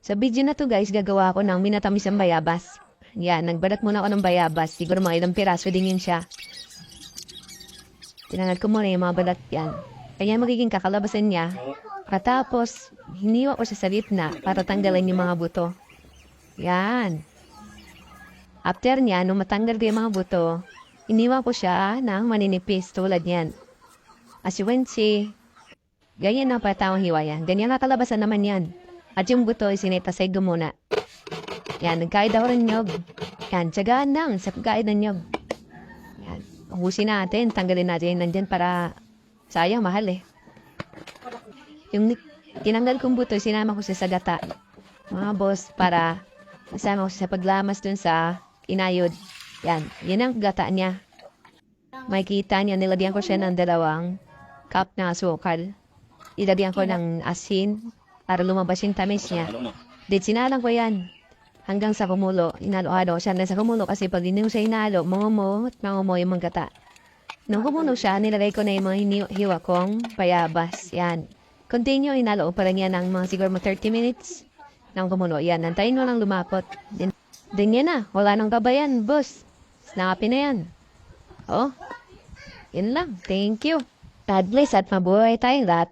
Sa video na to guys, gagawa ako ng minatamis ang bayabas. Yan, nagbalat muna ako ng bayabas. Siguro mga ilang piraso din yun siya. Tinangad ko muna yung mga balat yan. Kaya magiging kakalabasan niya. Katapos, hiniwa ko siya sa gitna para tanggalan yung mga buto. Yan. After niya, nung matanggal ko yung mga buto, iniwa ko siya ng maninipis tulad yan. As you can see, ganyan ang patawang hiwa yan. Ganyan nakalabasan naman yan. At yung buto, sinitasay ko muna. Yan, nagkaid ako ng nyog. Yan, tsagaan lang sa pagkaid ng nyog. Yan, ubusin natin, tanggalin natin yung nandyan para sayang, mahal eh. Yung tinanggal kong buto, sinama ko siya sa gata. Mga boss, para kasama ko siya sa paglamas dun sa inayod. Yan, yun ang gata niya. Makikita niya, nilagyan ko siya ng 2 cup na asukal. Ilagyan ko ng asin para lumabas yung tamis niya. Then sinalang ko yan. Hanggang sa kumulo, inalo-alo siya na sa kumulo kasi pag hindi mo siya inalo, mangumo yung mga gata. Nung kumulo siya, nilagay ko na yung mga hiwa kong bayabas. Yan. Continue, inalo pa rin yan ng mga siguro 30 minutes. Nang kumulo, yan. Nantayin mo lang lumapot. Then yan na. Wala nang kabayan, boss. Snappy na yan. Oh, yun lang. Thank you. God bless at mabuhay tayong lahat.